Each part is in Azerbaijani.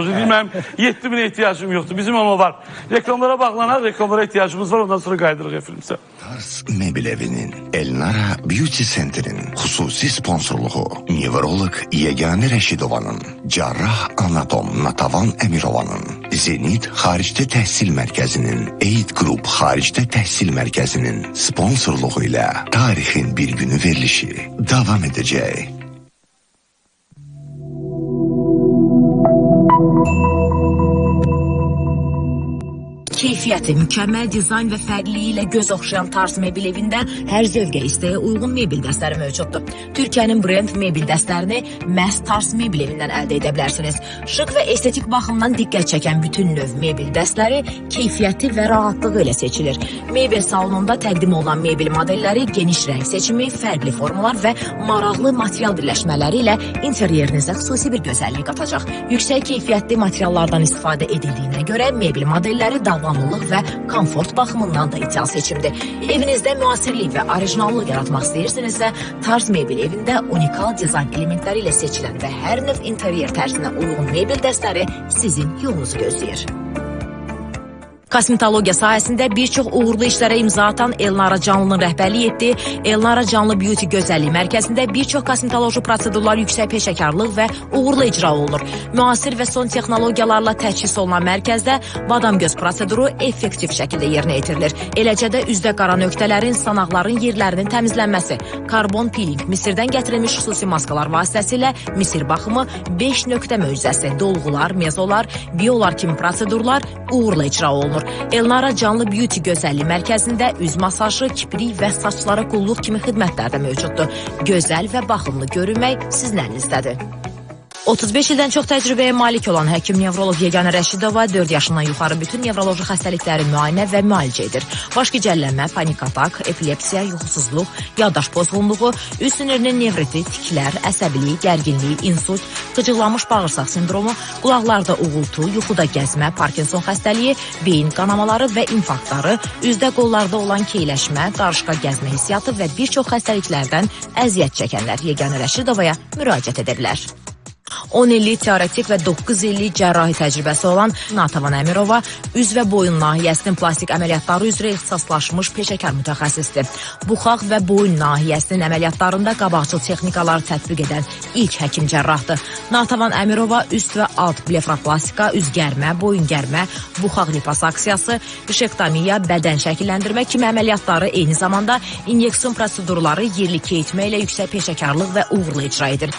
Bilmem 7000'e ihtiyacım yoktu. Bizim ama var. Reklamlara bağlanan reklamlara ihtiyacımız var. Ondan sonra kaydırır efendimse. Tars Mebel Evi'nin Elnara Beauty Center'in hususi sponsorluğu nevrolog Yegane Reşidovanın, cerrah anatom Natavan Emirovanın, Zenit Xaricdə Təhsil Mərkəzinin, Aid Group Xaricdə Təhsil Mərkəzinin sponsorluğu ilə tarixin bir günü verilişi davam edəcək. Keyfiyyəti, mükəmməl dizayn və fərqliliyi ilə göz oxşayan Tars Mebel evində hər zövqə istəyə uyğun mebel dəstləri mövcuddur. Türkiyənin brend mebel dəstlərini məhz Tars Mebel evindən əldə edə bilərsiniz. Şık və estetik baxımdan diqqət çəkən bütün növ mebel dəstləri keyfiyyəti və rahatlığı ilə seçilir. Mebel salonunda təqdim olunan mebel modelləri geniş rəng seçimi, fərqli formalar və maraqlı material birləşmələri ilə interyerinizə xüsusi bir gözəllik qatacaq. Yüksək keyfiyyətli materiallardan istifadə edildiyinə görə mebel modelləri davamlılıq və komfort baxımından da ideal seçimdir. Evinizdə müasirlik və orijinallıq yaratmaq istəyirsinizsə, Tars Mebel evində unikal dizayn elementləri ilə seçilən və hər növ interyer tərzinə uyğun mebel dəstləri sizin yolunuzu gözləyir. Kosmetologiya sahəsində bir çox uğurlu işlərə imza atan Elnara Canlı'nın rəhbərlik etdiyi Elnara Canlı Beauty Gözəllik Mərkəzində bir çox kosmetoloji prosedurlar yüksək peşəkarlıq və uğurlu icra olunur. Müasir və son texnologiyalarla təchis olunan mərkəzdə badam göz proseduru effektiv şəkildə yerinə yetirilir. Eləcə də üzdə qara nöqtələrin, sanaqların yerlərinin təmizlənməsi, karbon peeling, misirdən gətirilmiş xüsusi maskalar vasitəsilə misir baxımı, 5 nöqtə möcüzəsi, dolğular, mezolar, biolar kimi prosedurlar uğurla icra olunur. Elnara Canlı Beauty Gözəllik Mərkəzində üz masajı, kiprik və saçlara qulluq kimi xidmətlər də mövcuddur. Gözəl və baxımlı görünmək sizin əlinizdədir. 35 ildən çox təcrübəyə malik olan həkim nevrolog Yegane Rəşidova 4 yaşından yuxarı bütün nevroloji xəstəlikləri müayinə və müalicə edir. Baş gicəllənmə, panik atak, epilepsiya, yuxusuzluq, yaddaş pozğunluğu, üst sinirinin nevriti, tiklər, əsəbilik, gərginlik, insult, qıcıqlanmış bağırsaq sindromu, qulaqlarda uğultu, yuxuda gəzmə, Parkinson xəstəliyi, beyin qanamaları və infarktları, üzdə qollarda olan keyləşmə, qarışqa gəzmə hissiyatı və bir çox xəstəliklərdən əziyyət çəkənlər Yegane Rəşidovaya müraciət edirlər. 10 illik teoretik və 9 illik cərrahi təcrübəsi olan Natavan Əmirova üz və boyun nahiyəsinin plastik əməliyyatları üzrə ixtisaslaşmış peşəkar mütəxəssisdir. Buxaq və boyun nahiyəsinin əməliyyatlarında qabaqcıl texnikaları tətbiq edən ilk həkim cərrahdır. Natavan Əmirova üst və alt blefroplastika, üz gərmə, boyun gərmə, buxaq liposaksiyası, işektomiya, bədən şəkilləndirmə kimi əməliyyatları eyni zamanda inyeksiyon prosedurları yerli keyitmə ilə yüksək peşəkarlıq və uğurla icra edir.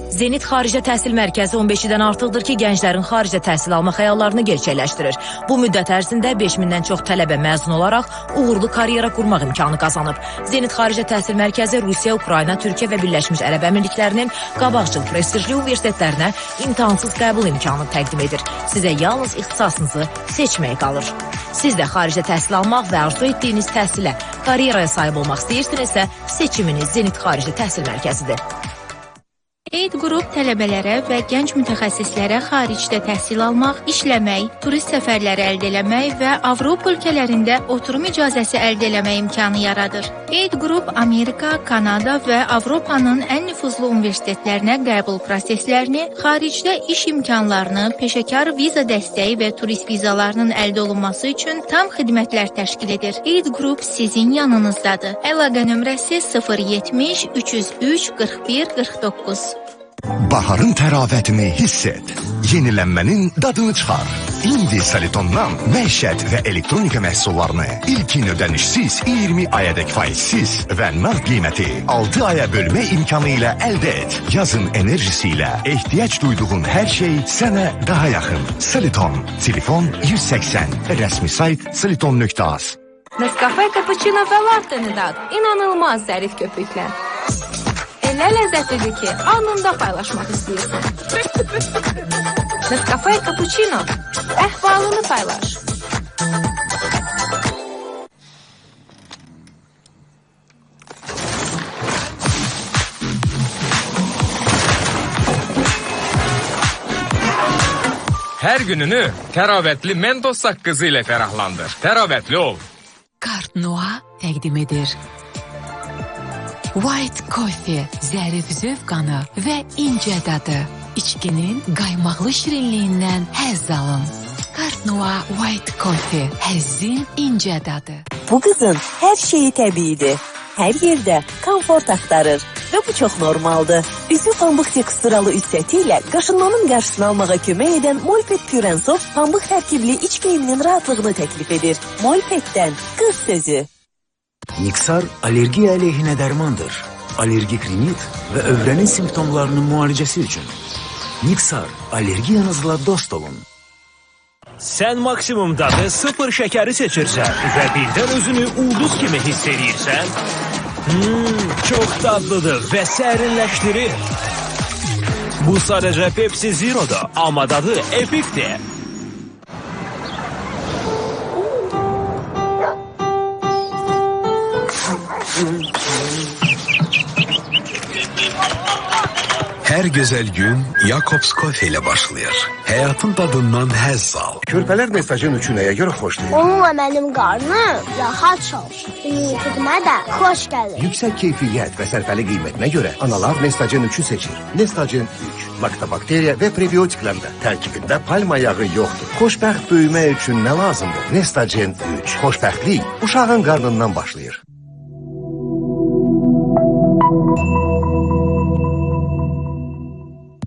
Zenit Xaricdə Təhsil Mərkəzi 15 ildən artıqdır ki, gənclərin xaricdə təhsil alma xəyallarını gerçəkləşdirir. Bu müddət ərzində 5000-dən çox tələbə məzun olaraq uğurlu karyera qurmaq imkanı qazanıb. Zenit Xaricdə Təhsil Mərkəzi Rusiya, Ukrayna, Türkiyə və Birləşmiş Ərəb Əmirliklərinin qabaqcıl prestijli universitetlərinə imtahansız qəbul imkanı təqdim edir. Sizə yalnız ixtisasınızı seçmək qalır. Siz də xaricdə təhsil almaq və arzu etdiyiniz təhsilə, karyeraya sahib olmaq istəyirsinizsə, seçiminiz Zenit Xaricdə Təhsil Mərkəzidir. Aid Group tələbələrə və gənc mütəxəssislərə xaricdə təhsil almaq, işləmək, turist səfərləri əldə eləmək və Avropa ölkələrində oturum icazəsi əldə eləmək imkanı yaradır. Aid Group Amerika, Kanada və Avropanın ən nüfuzlu universitetlərinə qəbul proseslərini, xaricdə iş imkanlarını, peşəkar viza dəstəyi və turist vizalarının əldə olunması üçün tam xidmətlər təşkil edir. Aid Group sizin yanınızdadır. Əlaqə nömrəsi 070 303 41 49. Baharın təravətini hiss et. Yenilənmənin dadını çıxar. İndi Salitondan məişət və elektronika məhsullarını ilkin ödənişsiz 20 ayədək faizsiz və nağd qiyməti 6 aya bölmə imkanı ilə əldə et. Yazın enerjisi ilə ehtiyac duyduğun hər şey sənə daha yaxın. Saliton. Telefon 180. Rəsmi sayt saliton.az. Nescafe Cappuccino və Latte'ni dad. İnanılmaz zərif köpüklə. Elə ləzzətlidir ki, anında paylaşmaq istəyirsən. Nescafe Cappuccino, əhvalını paylaş. Hər gününü təravətli Mentos saqqızı ilə fərahlandır. Təravətli ol. Carte Noir təqdim edir. White Coffee, zərif zövqanı və incə dadı. içkinin qaymaqlı şirinliyindən həzz alın. Carte Noire White Coffee, həzzin incə dadı. Bu qızın hər şeyi təbiidir. Hər yerdə komfort axtarır və bu çox normaldır. Üzü pambıq teksturalı üst səti ilə qaşınmanın qarşısını almağa kömək edən Molpet Pure & Soft pambıq tərkibli iç geyiminin rahatlığını təklif edir. Molpet'dən qız sözü. Niksar alergiya əleyhinə dərmandır. Alergik rinit və övrənin simptomlarının müalicəsi üçün. Niksar, alergiyanızla dost olun. Sən maksimumdadır, sıfır şəkəri seçirsən və birdən özünü ulduz kimi hiss edirsən. Çox dadlıdır və sərinləşdirir. Bu sadəcə Pepsi Zero'dur, amma dadı epikdir. Hər gözəl gün Jacobs Coffee ilə başlayır. Həyatın dadından həzz al. Körpələr mesajın üçü nəyə görə xoşlayır? Onunla mənim qarnım rahat çalışır. Ümidimə də xoş gəlir. Yüksək keyfiyyət və sərfəli qiymətinə görə analar Nestacin 3'ü seçir. Nestacin 3. Laktobakteriya və prebiotiklərdə. Tərkibində palma yağı yoxdur. Xoşbəxt böyümək üçün nə lazımdır? Nestacin 3. Xoşbəxtlik uşağın qarnından başlayır.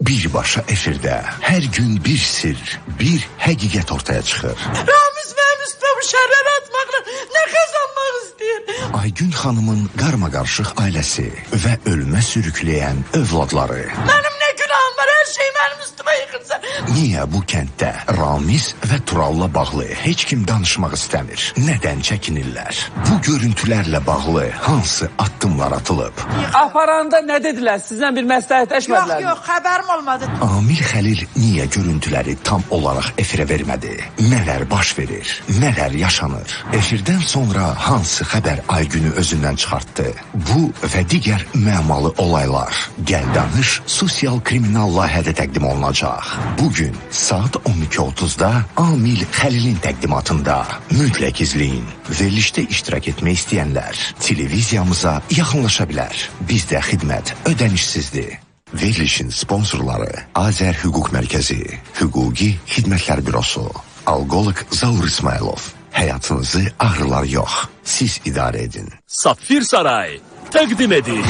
Birbaşa efirdə hər gün bir sir, bir həqiqət ortaya çıxır. Ramiz mənim üstümü şərrər atmaqla nə qazanmaq istəyir? Aygün xanımın qarmaqarışıq ailəsi və ölümə sürükləyən övladları. Mənim nə günahım var, hər şey mənim üstümə yıxılsa. Niyə bu kənddə Ramiz və Turalla bağlı heç kim danışmaq istəmir? Nədən çəkinirlər? Bu görüntülərlə bağlı hansı addımlar atılıb? Aparanda nə dedilər? Sizdən bir məsləhətləşmədilər? Yox, xəbərim olmadı. Amil Xəlil niyə görüntüləri tam olaraq efirə vermədi? Nələr baş verir? Nələr yaşanır? Efirdən sonra hansı xəbər Aygünü özündən çıxartdı? Bu və digər məmalı olaylar Gəl Danış sosial kriminal layihədə təqdim olunacaq. Bugün saat 12:30-da Amil Xəlilin təqdimatında mütləq izləyin. Verilişdə iştirak etmək istəyənlər televiziyamıza yaxınlaşa bilər. Bizdə xidmət ödənişsizdir. Verilişin sponsorları Azər Hüquq Mərkəzi, Hüquqi Xidmətlər Bürosu, Alqoloq Zaur İsmailov. Həyatınızı ağrılar yox, siz idarə edin. Sapfir Saray təqdim edir.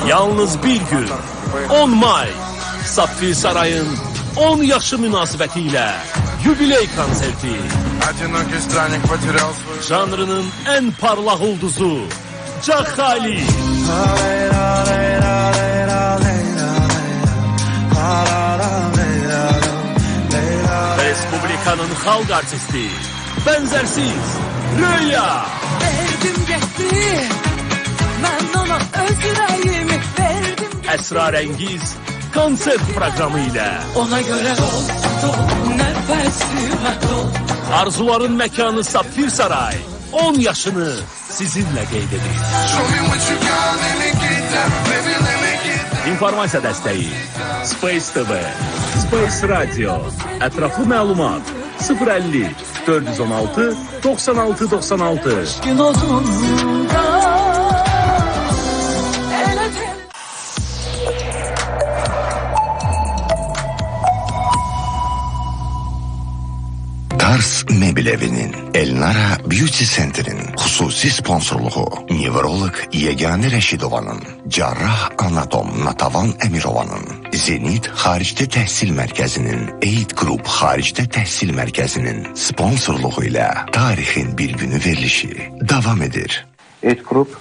Yalnız bir gün, 10 may, Sapfir Sarayın 10 yaşı münasibəti ilə yubiley konserti. Janrının ən parlaq ulduzu Caxali. Respublikanın xalq artisti, bənzərsiz Röya. Verdim getdi, mən ona öz ürəyimi verdim. Əsrarəngiz konsert proqramı ilə. Ona görə oldu, nəfəsimə dol. Arzuların məkanı Sapfir Saray 10 yaşını sizinlə qeyd edir. İnformasiya dəstəyi Space TV, Space Radio, ətraflı məlumat 050 416 96 96. Gün uzunluğunda Tars Mebel evinin, Elnara Beauty Center'in xüsusi sponsorluğu nevrolog Yeganə Rəşidovanın, cərrah anatom Natavan Əmirovanın, Zenit Xaricdə Təhsil Mərkəzinin, Aid Group Xaricdə Təhsil Mərkəzinin sponsorluğu ilə tarixin bir günü verilişi davam edir. Aid Group